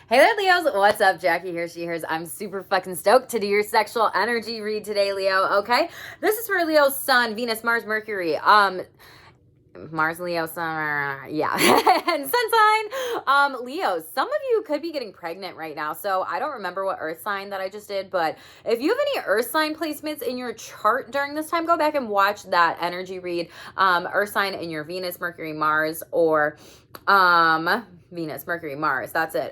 Hey there, Leos. What's up? Jackie here, she here's. I'm super fucking stoked to do your sexual energy read today, Leo. Okay? This is for Leo's Sun, Venus, Mars, Mercury. Mars, Leo, Sun, yeah, and Sun sign. Leo, some of you could be getting pregnant right now. So I don't remember what Earth sign that I just did, but if you have any Earth sign placements in your chart during this time, go back and watch that energy read. Earth sign in your Venus, Mercury, Mars, or Venus, Mercury, Mars. That's it.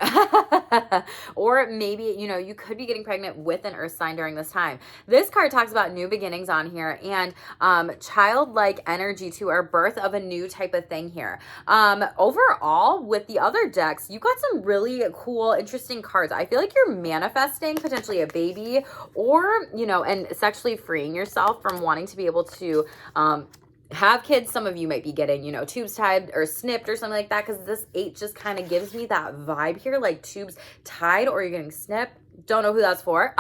Or maybe, you could be getting pregnant with an Earth sign during this time. This card talks about new beginnings on here and childlike energy to our birth of a new type of thing here. Overall, with the other decks, you got some really cool, interesting cards. I feel like you're manifesting potentially a baby or, and sexually freeing yourself from wanting to be able to have kids. Some of you might be getting, tubes tied or snipped or something like that, because this 8 just kind of gives me that vibe here, like tubes tied or you're getting snipped. Don't know who that's for.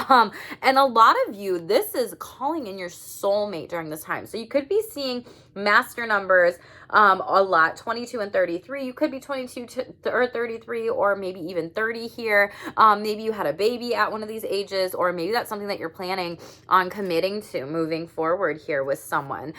And a lot of you, this is calling in your soulmate during this time. So you could be seeing master numbers a lot, 22 and 33. You could be 22 or 33, or maybe even 30 here. Maybe you had a baby at one of these ages, or maybe that's something that you're planning on committing to moving forward here with someone.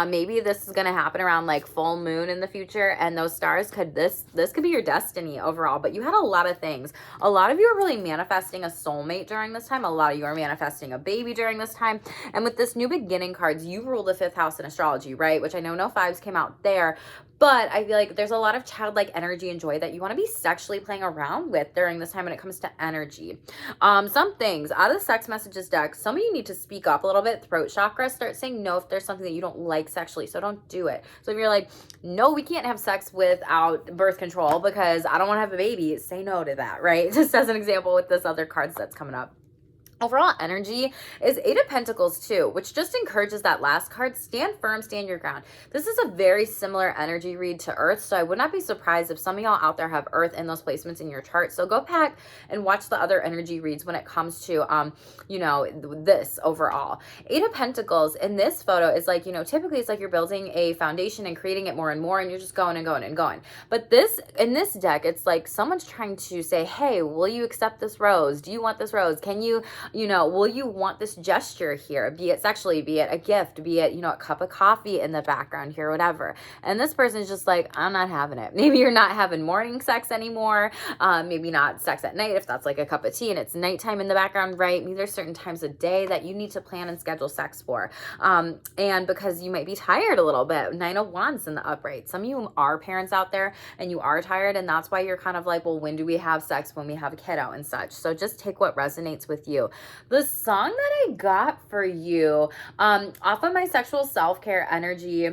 Maybe this is going to happen around like full moon in the future, and those stars could, this could be your destiny overall. But you had a lot of things. A lot of you are really manifesting a soulmate during this time. A lot of you are manifesting a baby during this time. And with this new beginning cards, you rule the 5th house in astrology, right? Which I know no 5s came out there, but I feel like there's a lot of childlike energy and joy that you want to be sexually playing around with during this time when it comes to energy. Some things out of the sex messages deck, some of you need to speak up a little bit. Throat chakra, start saying no if there's something that you don't like sexually, so don't do it. So if you're like, no, we can't have sex without birth control because I don't want to have a baby, say no to that, right? Just as an example with this other cards that's coming up. Overall energy is 8 of Pentacles too, which just encourages that last card, stand firm, stand your ground. This is a very similar energy read to Earth, so I would not be surprised if some of y'all out there have Earth in those placements in your chart. So go back and watch the other energy reads when it comes to, this overall. 8 of Pentacles in this photo is like, typically it's like you're building a foundation and creating it more and more, and you're just going and going and going. But in this deck, it's like someone's trying to say, hey, will you accept this rose? Do you want this rose? Can you, will you want this gesture here? Be it sexually, be it a gift, be it, a cup of coffee in the background here, whatever. And this person's just like, I'm not having it. Maybe you're not having morning sex anymore. Maybe not sex at night if that's like a cup of tea and it's nighttime in the background, right? Maybe there's certain times of day that you need to plan and schedule sex for. And because you might be tired a little bit. 9 of Wands in the upright. Some of you are parents out there and you are tired, and that's why you're kind of like, well, when do we have sex? When we have a kiddo and such. So just take what resonates with you. The song that I got for you, off of my sexual self-care energy,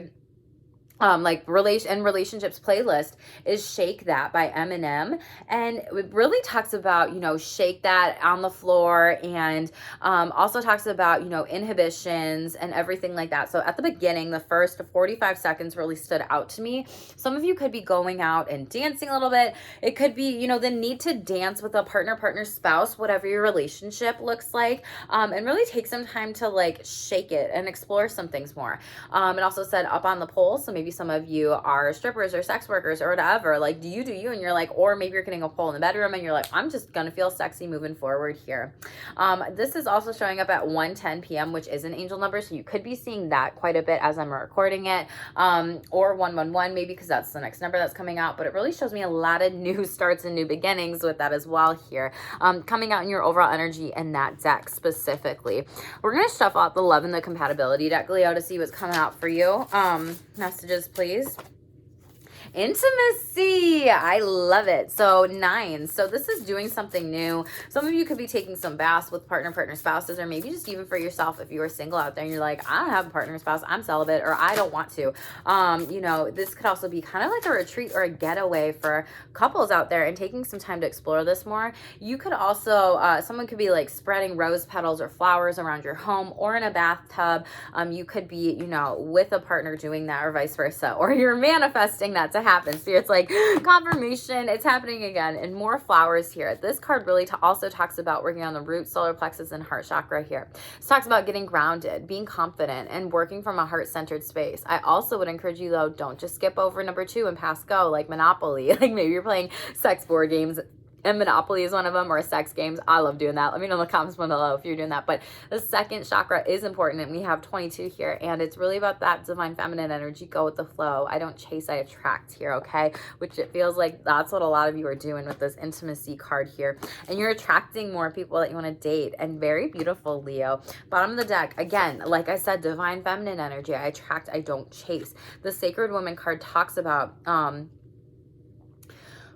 relationships playlist, is Shake That by Eminem. And it really talks about, shake that on the floor, and also talks about, inhibitions and everything like that. So at the beginning, the first 45 seconds really stood out to me. Some of you could be going out and dancing a little bit. It could be, the need to dance with a partner, spouse, whatever your relationship looks like, and really take some time to like shake it and explore some things more. It also said up on the pole, so maybe some of you are strippers or sex workers or whatever, like do you, and you're like, or maybe you're getting a pole in the bedroom and you're like, I'm just gonna feel sexy moving forward here. This is also showing up at 1:10 p.m., which is an angel number, so you could be seeing that quite a bit as I'm recording it, or 111 maybe, because that's the next number that's coming out. But it really shows me a lot of new starts and new beginnings with that as well here, coming out in your overall energy in that deck specifically. We're gonna shuffle out the love and the compatibility deck, Leo, to see what's coming out for you. Messages, please. Intimacy. I love it. So 9. So this is doing something new. Some of you could be taking some baths with partner, spouses, or maybe just even for yourself if you are single out there and you're like, I don't have a partner, spouse, I'm celibate, or I don't want to. This could also be kind of like a retreat or a getaway for couples out there and taking some time to explore this more. You could also, someone could be like spreading rose petals or flowers around your home or in a bathtub. You could be, with a partner doing that, or vice versa, or you're manifesting that to happen. Spirit's like, confirmation, it's happening again. And more flowers here. This card really also talks about working on the root, solar plexus, and heart chakra here. This talks about getting grounded, being confident, and working from a heart-centered space. I also would encourage you, though, don't just skip over number 2 and pass go like Monopoly. Like maybe you're playing sex board games and Monopoly is one of them, or sex games. I love doing that. Let me know in the comments below if you're doing that. But the second chakra is important, and we have 22 here, and it's really about that divine feminine energy. Go with the flow. I don't chase, I attract here, okay? Which it feels like that's what a lot of you are doing with this intimacy card here. And you're attracting more people that you want to date, and very beautiful, Leo. Bottom of the deck, again, like I said, divine feminine energy. I attract, I don't chase. The Sacred Woman card talks about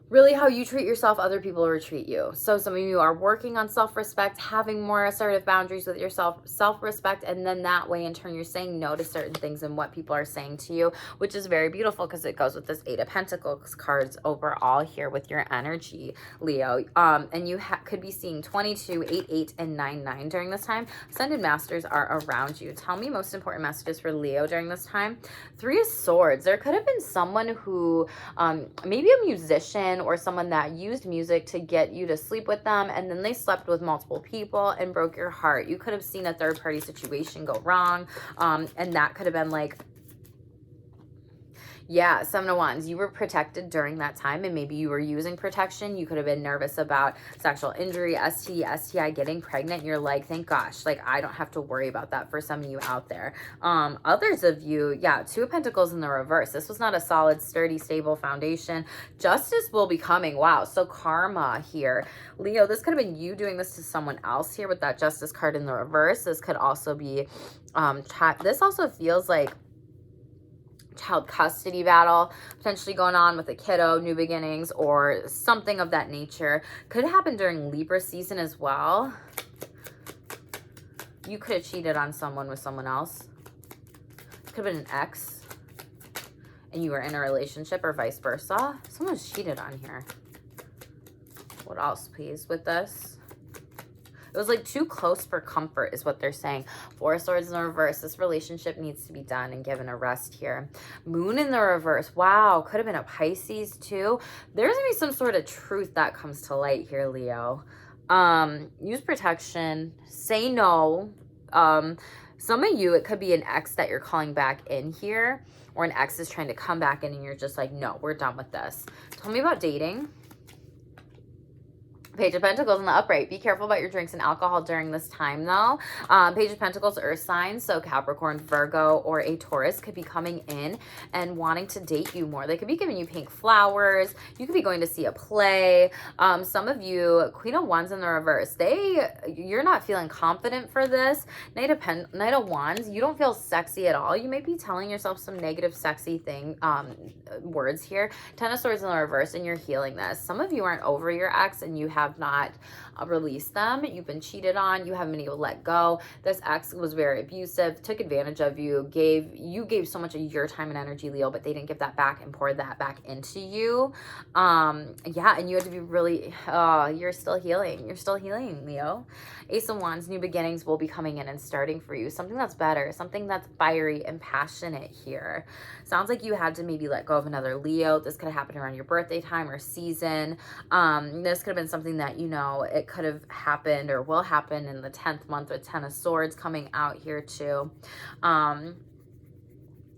really how you treat yourself, other people will treat you. So some of you are working on self-respect, having more assertive boundaries with yourself, self-respect, and then that way in turn you're saying no to certain things and what people are saying to you, which is very beautiful because it goes with this Eight of Pentacles cards overall here with your energy, Leo. And you could be seeing 22, 8, 8, and 9, 9 during this time. Ascended Masters are around you. Tell me most important messages for Leo during this time. Three of Swords. There could have been someone who, maybe a musician or someone that used music to get you to sleep with them, and then they slept with multiple people and broke your heart. You could have seen a third-party situation go wrong, and that could have been like, yeah, Seven of Wands. You were protected during that time, and maybe you were using protection. You could have been nervous about sexual injury, STI, getting pregnant. You're like, thank gosh, like I don't have to worry about that for some of you out there. Others of you, yeah, Two of Pentacles in the reverse. This was not a solid, sturdy, stable foundation. Justice will be coming. Wow. So karma here. Leo, this could have been you doing this to someone else here with that Justice card in the reverse. This could also be, this also feels like child custody battle potentially going on with a kiddo, new beginnings, or something of that nature. Could happen during Libra season as well. You could have cheated on someone with someone else. Could have been an ex and you were in a relationship, or vice versa. Someone's cheated on here. What else, please, with this? It was like too close for comfort is what they're saying. Four of Swords in the reverse. This relationship needs to be done and given a rest here. Moon in the reverse. Wow. Could have been a Pisces too. There's going to be some sort of truth that comes to light here, Leo. Use protection. Say no. Some of you, it could be an ex that you're calling back in here, or an ex is trying to come back in and you're just like, no, we're done with this. Tell me about dating. Page of Pentacles in the upright. Be careful about your drinks and alcohol during this time, though. Page of Pentacles, earth signs, so Capricorn, Virgo, or a Taurus could be coming in and wanting to date you more. They could be giving you pink flowers. You could be going to see a play. Some of you, Queen of Wands in the reverse. You're not feeling confident for this. Knight of Wands, you don't feel sexy at all. You may be telling yourself some negative sexy words here. Ten of Swords in the reverse, and you're healing this. Some of you aren't over your ex and you have not released them. You've been cheated on. You haven't been able to let go. This ex was very abusive, took advantage of you, gave so much of your time and energy, Leo, but they didn't give that back and poured that back into you. Yeah, and you had to be really, you're still healing. You're still healing, Leo. Ace of Wands, new beginnings will be coming in and starting for you. Something that's better, something that's fiery and passionate here. Sounds like you had to maybe let go of another Leo. This could have happened around your birthday time or season. This could have been something that, you know, it could have happened or will happen in the 10th month with Ten of Swords coming out here too.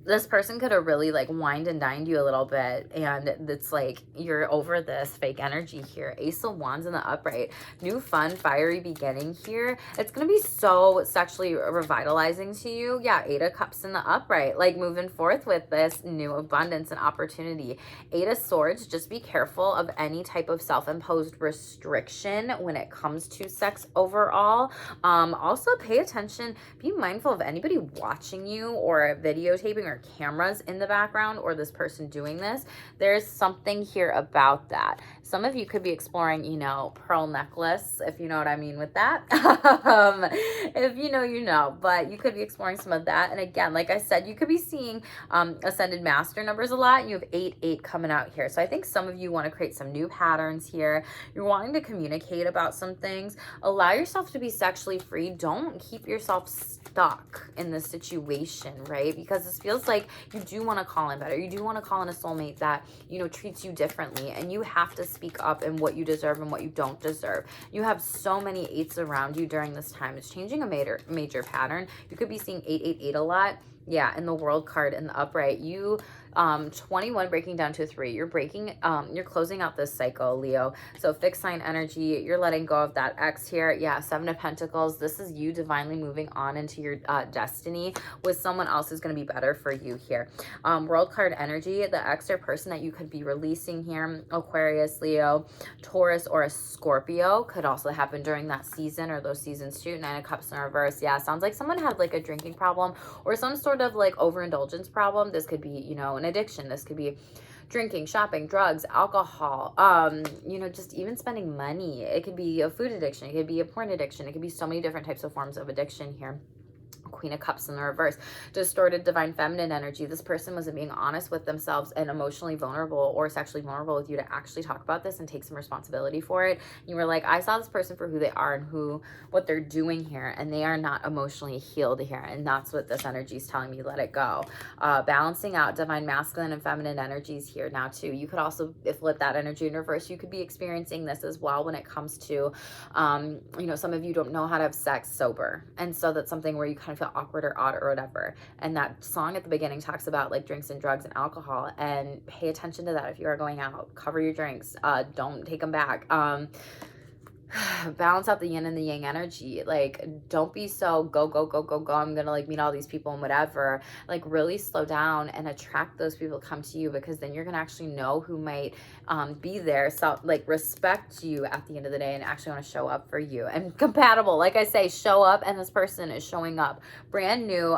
This person could have really like wined and dined you a little bit, and it's like you're over this fake energy here. Ace of Wands in the upright. New fun, fiery beginning here. It's going to be so sexually revitalizing to you. Yeah, Eight of Cups in the upright. Like moving forth with this new abundance and opportunity. Eight of Swords, just be careful of any type of self-imposed restriction when it comes to sex overall. Also pay attention. Be mindful of anybody watching you or videotaping or cameras in the background, or this person doing this. There's something here about that. Some of you could be exploring, you know, pearl necklace, if you know what I mean with that. If you know, you know, but you could be exploring some of that. And again, like I said, you could be seeing ascended master numbers a lot. And you have 8, 8 coming out here. So I think some of you want to create some new patterns here. You're wanting to communicate about some things. Allow yourself to be sexually free. Don't keep yourself stuck in this situation, right? Because this feels like you do want to call in better. You do want to call in a soulmate that, you know, treats you differently, and you have to speak up in what you deserve and what you don't deserve. You have so many 8s around you during this time. It's changing a major pattern. You could be seeing 8, 8, 8 a lot. Yeah, and the World card in the upright, you 21 breaking down to a 3. You're closing out this cycle, Leo. So fixed sign energy, you're letting go of that ex here. Yeah, 7 of Pentacles. This is you divinely moving on into your destiny with someone else who's going to be better for you here. World card energy, the ex or person that you could be releasing here, Aquarius, Leo, Taurus, or a Scorpio, could also happen during that season or those seasons too. 9 of Cups in reverse. Yeah, sounds like someone had like a drinking problem or some sort of like overindulgence problem. This could be, you know, an addiction. This could be drinking, shopping, drugs, alcohol, you know, just even spending money. It could be a food addiction. It could be a porn addiction. It could be so many different types of forms of addiction here. Queen of Cups in the reverse, distorted divine feminine energy. This person wasn't being honest with themselves and emotionally vulnerable or sexually vulnerable with you to actually talk about this and take some responsibility for it. You were like, I saw this person for who they are and what they're doing here, and they are not emotionally healed here, and that's what this energy is telling me. Let it go. Balancing out divine masculine and feminine energies here now too. You could also flip that energy in reverse. You could be experiencing this as well when it comes to, you know, some of you don't know how to have sex sober, and so that's something where you kind of feel awkward or odd or whatever. And that song at the beginning talks about like drinks and drugs and alcohol, and pay attention to that. If you are going out, cover your drinks, don't take them back. Balance out the yin and the yang energy. Like, don't be so go I'm gonna like meet all these people and whatever. Like, really slow down and attract those people to come to you, because then you're gonna actually know who might be there, so like respect you at the end of the day and actually want to show up for you and compatible. Like I say, show up, and this person is showing up. Brand new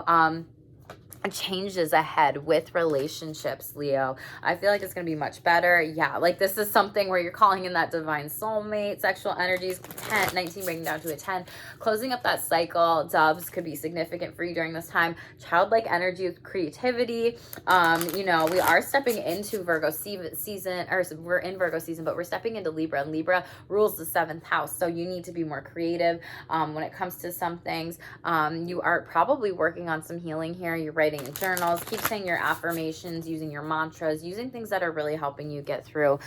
changes ahead with relationships, Leo. I feel like it's going to be much better. Yeah, like this is something where you're calling in that divine soulmate. Sexual energies, 19 breaking down to a 10. Closing up that cycle. Doves could be significant for you during this time. Childlike energy with creativity. You know, we are stepping into Virgo season, or we're in Virgo season, but we're stepping into Libra, and Libra rules the 7th house. So you need to be more creative when it comes to some things. You are probably working on some healing here. You're writing in journals. Keep saying your affirmations, using your mantras, using things that are really helping you get through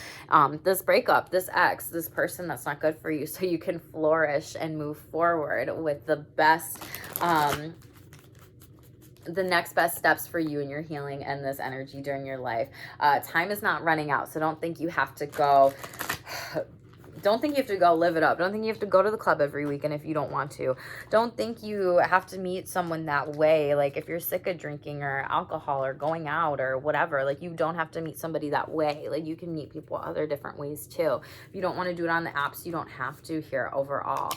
this breakup, this ex, this person that's not good for you, so you can flourish and move forward with the best the next best steps for you in your healing and this energy during your life. Time is not running out, so don't think you have to go live it up. Don't think you have to go to the club every weekend if you don't want to. Don't think you have to meet someone that way. Like, if you're sick of drinking or alcohol or going out or whatever, like, you don't have to meet somebody that way. Like, you can meet people other different ways too. If you don't want to do it on the apps, you don't have to here overall.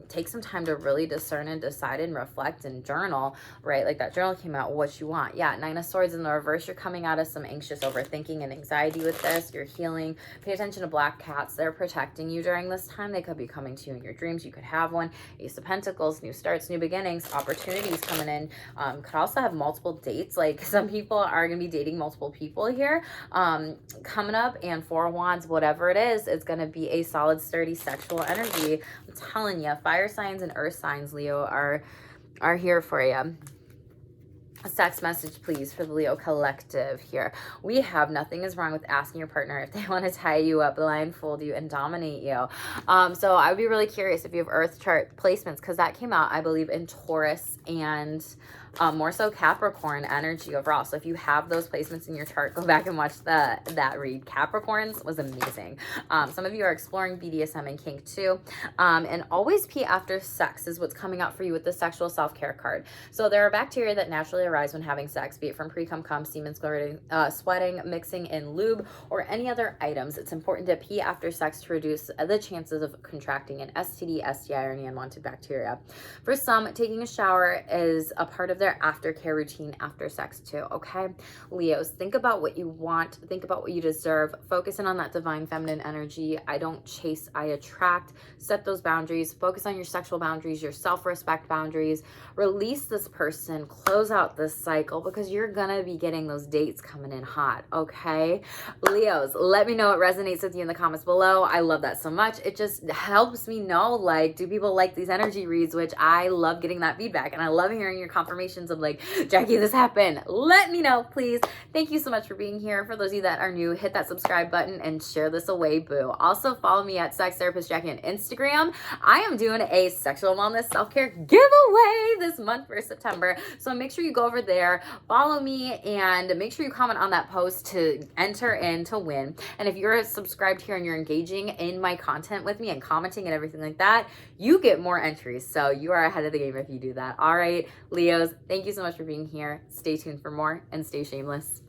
Take some time to really discern and decide and reflect and journal, right? Like that journal came out, what you want. Yeah, 9 of Swords in the reverse. You're coming out of some anxious overthinking and anxiety with this. You're healing. Pay attention to black cats. They're protecting you during this time. They could be coming to you in your dreams. You could have one. Ace of Pentacles, new starts, new beginnings, opportunities coming in. Could also have multiple dates. Like, some people are going to be dating multiple people here coming up. And 4 of Wands, whatever it is, it's going to be a solid, sturdy sexual energy. I'm telling you, fire signs and earth signs, Leo, are here for you. A text message, please, for the Leo collective here. We have nothing is wrong with asking your partner if they want to tie you up, blindfold you, and dominate you. So I would be really curious if you have Earth chart placements, because that came out, I believe, in Taurus and more so Capricorn energy overall. So if you have those placements in your chart, go back and watch that read. Capricorns was amazing. Some of you are exploring BDSM and kink too. And always pee after sex is what's coming out for you with the sexual self-care card. So there are bacteria that naturally arise when having sex, be it from pre-cum, cum, semen, sweating, mixing in lube, or any other items. It's important to pee after sex to reduce the chances of contracting an STD, STI, or any unwanted bacteria. For some, taking a shower is a part of their aftercare routine after sex too, okay? Leos, think about what you want. Think about what you deserve. Focus in on that divine feminine energy. I don't chase, I attract. Set those boundaries. Focus on your sexual boundaries, your self-respect boundaries. Release this person. Close out this cycle, because you're gonna be getting those dates coming in hot, okay? Leos, let me know what resonates with you in the comments below. I love that so much. It just helps me know, like, do people like these energy reads, which I love getting that feedback, and I love hearing your confirmation situations of like, Jackie, this happened. Let me know, please. Thank you so much for being here. For those of you that are new, hit that subscribe button and share this away, boo. Also, follow me at Sex Therapist Jackie on Instagram. I am doing a sexual wellness self-care giveaway this month for September. So make sure you go over there, follow me, and make sure you comment on that post to enter in to win. And if you're subscribed here and you're engaging in my content with me and commenting and everything like that, you get more entries. So you are ahead of the game if you do that. All right, Leos, thank you so much for being here. Stay tuned for more and stay shameless.